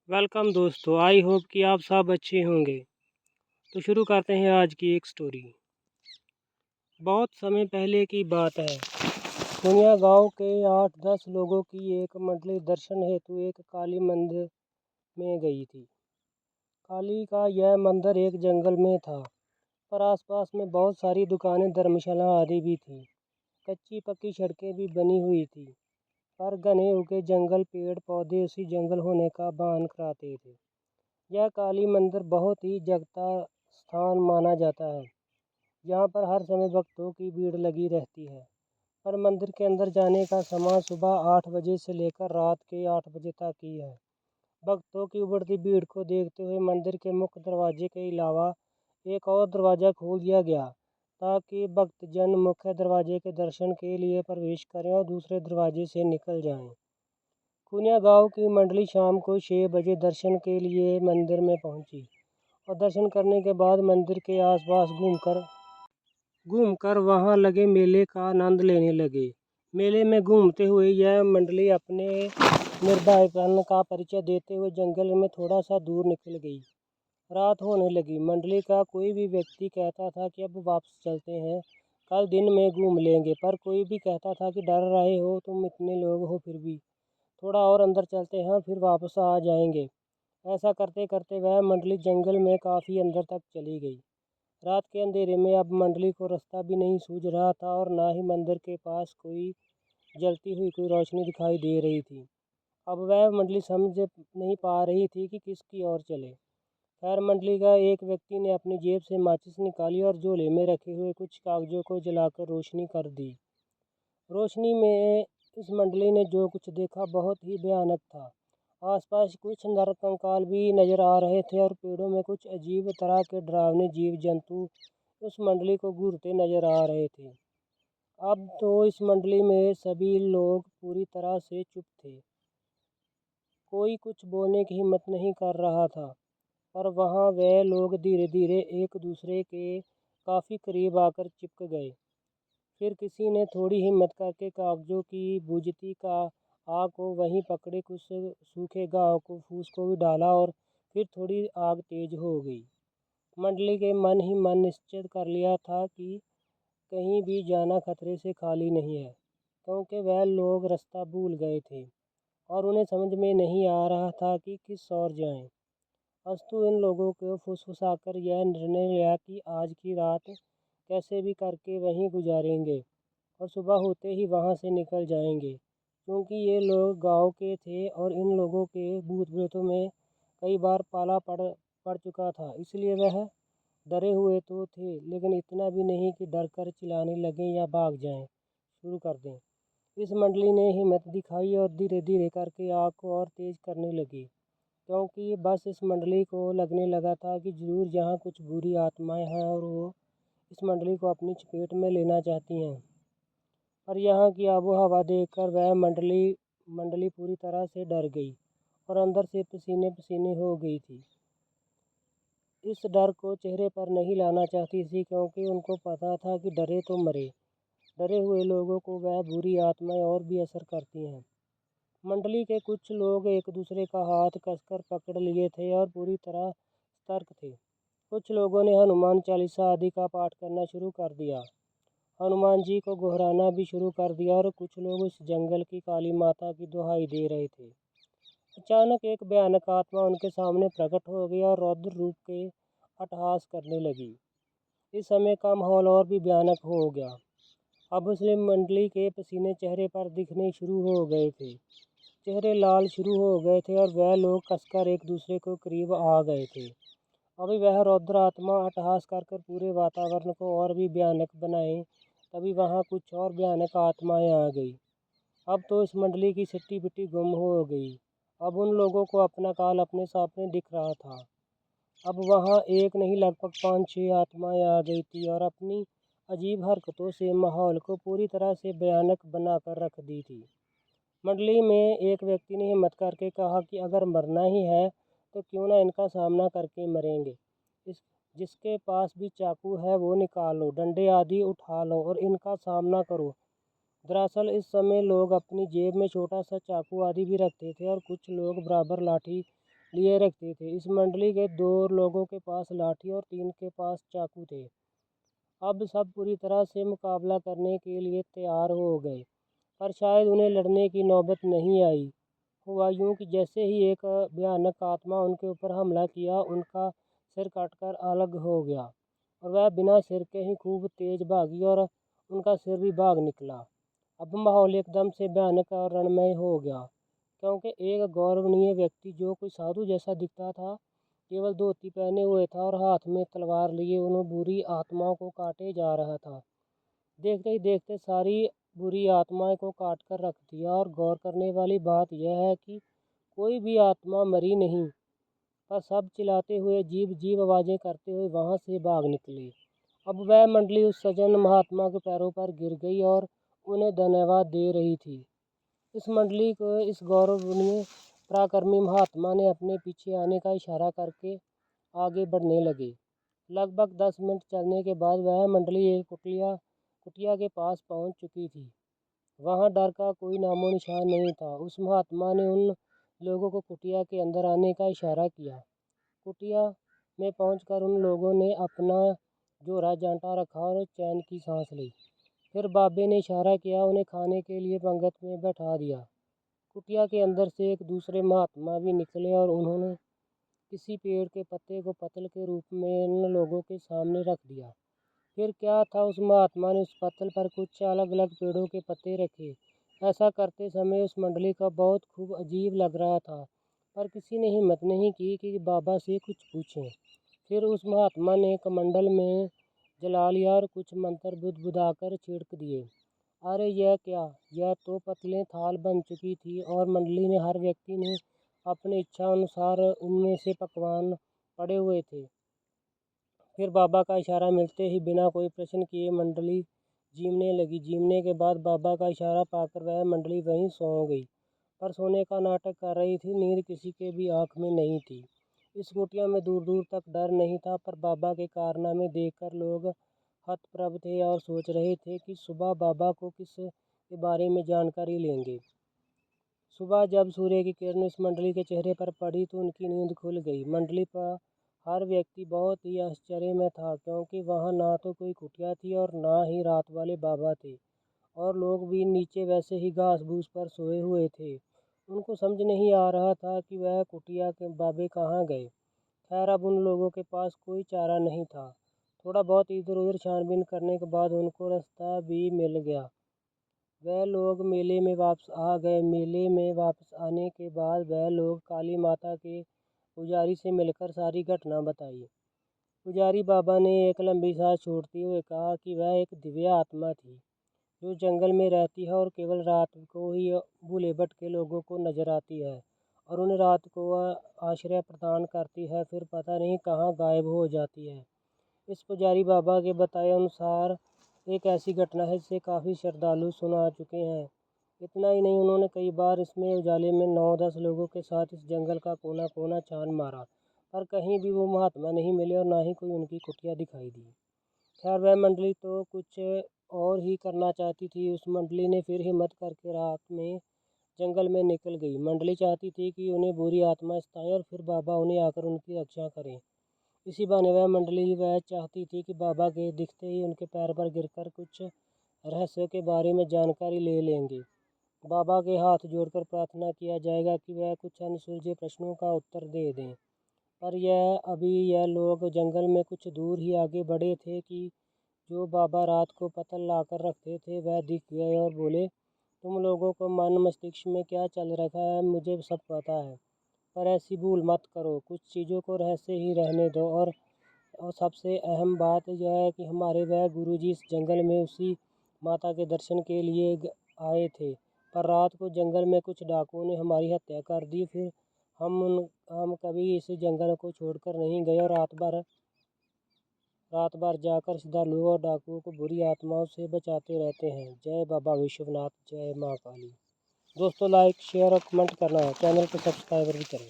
Welcome दोस्तों, I hope कि आप सब अच्छे होंगे। तो शुरू करते हैं आज की एक स्टोरी। बहुत समय पहले की बात है। कुनिया गांव के 8-10 लोगों की एक मंडली दर्शन हेतु एक काली मंदिर में गई थी। काली का यह मंदिर एक जंगल में था, पर आसपास में बहुत सारी दुकानें, धर्मशाला आदि भी थी। कच्ची पक्की सड़कें भी बनी हुई थी, पर घने उगे जंगल, पेड़ पौधे उसी जंगल होने का बहान कराते थे। यह काली मंदिर बहुत ही जगता स्थान माना जाता है। यहाँ पर हर समय भक्तों की भीड़ लगी रहती है। पर मंदिर के अंदर जाने का समय सुबह 8 बजे से लेकर रात के 8 बजे तक ही है। भक्तों की उभरती भीड़ को देखते हुए मंदिर के मुख्य दरवाजे के अलावा एक और दरवाज़ा खोल दिया गया, ताकि भक्तजन मुख्य दरवाजे के दर्शन के लिए प्रवेश करें और दूसरे दरवाजे से निकल जाएं। कुनिया गांव की मंडली शाम को 6 बजे दर्शन के लिए मंदिर में पहुंची और दर्शन करने के बाद मंदिर के आसपास घूमकर वहां लगे मेले का आनंद लेने लगे। मेले में घूमते हुए यह मंडली अपने निर्भयपन का परिचय देते हुए जंगल में थोड़ा सा दूर निकल गई। रात होने लगी। मंडली का कोई भी व्यक्ति कहता था कि अब वापस चलते हैं, कल दिन में घूम लेंगे, पर कोई भी कहता था कि डर रहे हो तुम, इतने लोग हो फिर भी थोड़ा और अंदर चलते हैं, फिर वापस आ जाएंगे। ऐसा करते करते वह मंडली जंगल में काफ़ी अंदर तक चली गई। रात के अंधेरे में अब मंडली को रास्ता भी नहीं सूझ रहा था और ना ही मंदिर के पास कोई जलती हुई कोई रोशनी दिखाई दे रही थी। अब वह मंडली समझ नहीं पा रही थी कि किसकी ओर चले। खैर, मंडली का एक व्यक्ति ने अपनी जेब से माचिस निकाली और झोले में रखे हुए कुछ कागजों को जलाकर रोशनी कर दी। रोशनी में इस मंडली ने जो कुछ देखा बहुत ही भयानक था। आसपास कुछ नरकंकाल भी नजर आ रहे थे और पेड़ों में कुछ अजीब तरह के डरावने जीव जंतु उस मंडली को घूरते नजर आ रहे थे। अब तो इस मंडली में सभी लोग पूरी तरह से चुप थे। कोई कुछ बोलने की हिम्मत नहीं कर रहा था। पर वहाँ वे लोग धीरे धीरे एक दूसरे के काफ़ी करीब आकर चिपक गए। फिर किसी ने थोड़ी हिम्मत करके कागजों की बुझती का आग को वहीं पकड़े, कुछ सूखे घाव को फूस को भी डाला और फिर थोड़ी आग तेज हो गई। मंडली के मन ही मन निश्चय कर लिया था कि कहीं भी जाना खतरे से खाली नहीं है, क्योंकि वह लोग रास्ता भूल गए थे और उन्हें समझ में नहीं आ रहा था कि किस ओर जाएं। अस्तु इन लोगों को फुसफुसाकर यह निर्णय लिया कि आज की रात कैसे भी करके वहीं गुजारेंगे और सुबह होते ही वहां से निकल जाएंगे। क्योंकि ये लोग गांव के थे और इन लोगों के भूत प्रेतों में कई बार पाला पड़ चुका था, इसलिए वह डरे हुए तो थे, लेकिन इतना भी नहीं कि डर कर चिल्लाने लगें या भाग जाएं शुरू कर दें। इस मंडली ने हिम्मत दिखाई और धीरे धीरे करके आग को और तेज करने लगी, क्योंकि बस इस मंडली को लगने लगा था कि जरूर यहाँ कुछ बुरी आत्माएं हैं और वो इस मंडली को अपनी चपेट में लेना चाहती हैं। पर यहाँ की आबो हवा देखकर वह मंडली पूरी तरह से डर गई और अंदर से पसीने पसीने हो गई थी। इस डर को चेहरे पर नहीं लाना चाहती थी, क्योंकि उनको पता था कि डरे तो मरे। डरे हुए लोगों को वह बुरी आत्माएं और भी असर करती हैं। मंडली के कुछ लोग एक दूसरे का हाथ कसकर पकड़ लिए थे और पूरी तरह सतर्क थे। कुछ लोगों ने हनुमान चालीसा आदि का पाठ करना शुरू कर दिया, हनुमान जी को गोहराना भी शुरू कर दिया और कुछ लोग उस जंगल की काली माता की दुहाई दे रहे थे। अचानक एक भयानक आत्मा उनके सामने प्रकट हो गई और रौद्र रूप के अट्टहास करने लगी। इस समय का माहौल और भी भयानक हो गया। अब मुस्लिम मंडली के पसीने चेहरे पर दिखने शुरू हो गए थे, चेहरे लाल शुरू हो गए थे और वह लोग कसकर एक दूसरे को करीब आ गए थे। अभी वह रौद्र आत्मा अट्टहास कर पूरे वातावरण को और भी भयानक बनाए, तभी वहाँ कुछ और भयानक आत्माएं आ गई। अब तो इस मंडली की सिट्टी पिट्टी गुम हो गई। अब उन लोगों को अपना काल अपने सामने दिख रहा था। अब वहाँ एक नहीं लगभग 5-6 आत्माएं आ गई थी और अपनी अजीब हरकतों से माहौल को पूरी तरह से भयानक बनाकर रख दी थी। मंडली में एक व्यक्ति ने हिम्मत करके कहा कि अगर मरना ही है तो क्यों ना इनका सामना करके मरेंगे। इस जिसके पास भी चाकू है वो निकालो, डंडे आदि उठा लो और इनका सामना करो। दरअसल इस समय लोग अपनी जेब में छोटा सा चाकू आदि भी रखते थे और कुछ लोग बराबर लाठी लिए रखते थे। इस मंडली के 2 लोगों के पास लाठी और 3 के पास चाकू थे। अब सब पूरी तरह से मुकाबला करने के लिए तैयार हो गए, पर शायद उन्हें लड़ने की नौबत नहीं आई। हुआ यूं कि जैसे ही एक भयानक आत्मा उनके ऊपर हमला किया, उनका सिर काटकर अलग हो गया और वह बिना सिर के ही खूब तेज भागी और उनका सिर भी भाग निकला। अब माहौल एकदम से भयानक और रणमय हो गया, क्योंकि एक गौरवनीय व्यक्ति जो कोई साधु जैसा दिखता था, केवल धोती पहने हुए था और हाथ में तलवार लिए उन बुरी आत्माओं को काटे जा रहा था। देखते ही देखते सारी बुरी आत्माओं को काट कर रख दिया। और गौर करने वाली बात यह है कि कोई भी आत्मा मरी नहीं, पर सब चिल्लाते हुए जीव जीव आवाज़ें करते हुए वहाँ से भाग निकले। अब वह मंडली उस सज्जन महात्मा के पैरों पर गिर गई और उन्हें धन्यवाद दे रही थी। इस मंडली को इस गौरवनीय पराक्रमी महात्मा ने अपने पीछे आने का इशारा करके आगे बढ़ने लगे। लगभग 10 मिनट चलने के बाद वह मंडली एक कुटिया के पास पहुंच चुकी थी। वहां डर का कोई नामो निशान नहीं था। उस महात्मा ने उन लोगों को कुटिया के अंदर आने का इशारा किया। कुटिया में पहुंचकर उन लोगों ने अपना जोरा जांटा रखा और चैन की सांस ली। फिर बाबे ने इशारा किया, उन्हें खाने के लिए पंगत में बैठा दिया। कुटिया के अंदर से एक दूसरे महात्मा भी निकले और उन्होंने किसी पेड़ के पत्ते को पत्तल के रूप में उन लोगों के सामने रख दिया। फिर क्या था, उस महात्मा ने उस पत्तल पर कुछ अलग अलग पेड़ों के पत्ते रखे। ऐसा करते समय उस मंडली का बहुत खूब अजीब लग रहा था, पर किसी ने हिम्मत नहीं की कि बाबा से कुछ पूछें। फिर उस महात्मा ने कमंडल में जला लिया और कुछ मंत्र बुदबुदाकर छिड़क दिए। अरे यह क्या! यह तो पतले थाल बन चुकी थी और मंडली ने हर व्यक्ति ने अपनी इच्छा अनुसार उनमें से पकवान पड़े हुए थे। फिर बाबा का इशारा मिलते ही बिना कोई प्रश्न किए मंडली जीमने लगी। जीमने के बाद बाबा का इशारा पाकर वह मंडली वहीं सो गई, पर सोने का नाटक कर रही थी। नींद किसी के भी आंख में नहीं थी। इस कुटिया में दूर दूर तक डर नहीं था, पर बाबा के कारनामे देखकर लोग हतप्रभ थे और सोच रहे थे कि सुबह बाबा को किस के बारे में जानकारी लेंगे। सुबह जब सूर्य की किरण इस मंडली के चेहरे पर पड़ी तो उनकी नींद खुल गई। मंडली पर हर व्यक्ति बहुत ही आश्चर्य में था, क्योंकि वहाँ ना तो कोई कुटिया थी और ना ही रात वाले बाबा थे, और लोग भी नीचे वैसे ही घास फूस पर सोए हुए थे। उनको समझ नहीं आ रहा था कि वह कुटिया के बाबे कहाँ गए। खैर, अब उन लोगों के पास कोई चारा नहीं था। थोड़ा बहुत इधर उधर छानबीन करने के बाद उनको रास्ता भी मिल गया। वह लोग मेले में वापस आ गए। मेले में वापस आने के बाद वह लोग काली माता के पुजारी से मिलकर सारी घटना बताई। पुजारी बाबा ने एक लंबी सांस छोड़ते हुए कहा कि वह एक दिव्य आत्मा थी जो जंगल में रहती है और केवल रात को ही भूले भटके लोगों को नजर आती है और उन्हें रात को आश्रय प्रदान करती है, फिर पता नहीं कहाँ गायब हो जाती है। इस पुजारी बाबा के बताए अनुसार एक ऐसी घटना है जिसे काफ़ी श्रद्धालु सुना चुके हैं। इतना ही नहीं, उन्होंने कई बार इसमें उजाले में 9-10 लोगों के साथ इस जंगल का कोना कोना छान मारा, पर कहीं भी वो महात्मा नहीं मिले और ना ही कोई उनकी कुटिया दिखाई दी। खैर, वह मंडली तो कुछ और ही करना चाहती थी। उस मंडली ने फिर हिम्मत करके रात में जंगल में निकल गई। मंडली चाहती थी कि उन्हें बुरी आत्मा सताए और फिर बाबा उन्हें आकर उनकी रक्षा करें। इसी बहाने वह चाहती थी कि बाबा के दिखते ही उनके पैर पर गिरकर कुछ रहस्यों के बारे में जानकारी ले लेंगे। बाबा के हाथ जोड़कर प्रार्थना किया जाएगा कि वह कुछ अनसुलझे प्रश्नों का उत्तर दे दें। पर यह लोग जंगल में कुछ दूर ही आगे बढ़े थे कि जो बाबा रात को पत्तल लाकर रखते थे वह दिख गए और बोले, तुम लोगों को मन मस्तिष्क में क्या चल रखा है मुझे सब पता है, पर ऐसी भूल मत करो। कुछ चीज़ों को रहस्य ही रहने दो। और सबसे अहम बात यह है कि हमारे वह गुरुजी इस जंगल में उसी माता के दर्शन के लिए आए थे, पर रात को जंगल में कुछ डाकुओं ने हमारी हत्या कर दी। फिर हम कभी इस जंगल को छोड़कर नहीं गए और रात भर जाकर श्रद्धालुओं और डाकुओं को बुरी आत्माओं से बचाते रहते हैं। जय बाबा विश्वनाथ, जय माँ काली। दोस्तों, लाइक शेयर और कमेंट करना है। चैनल को सब्सक्राइब भी करें।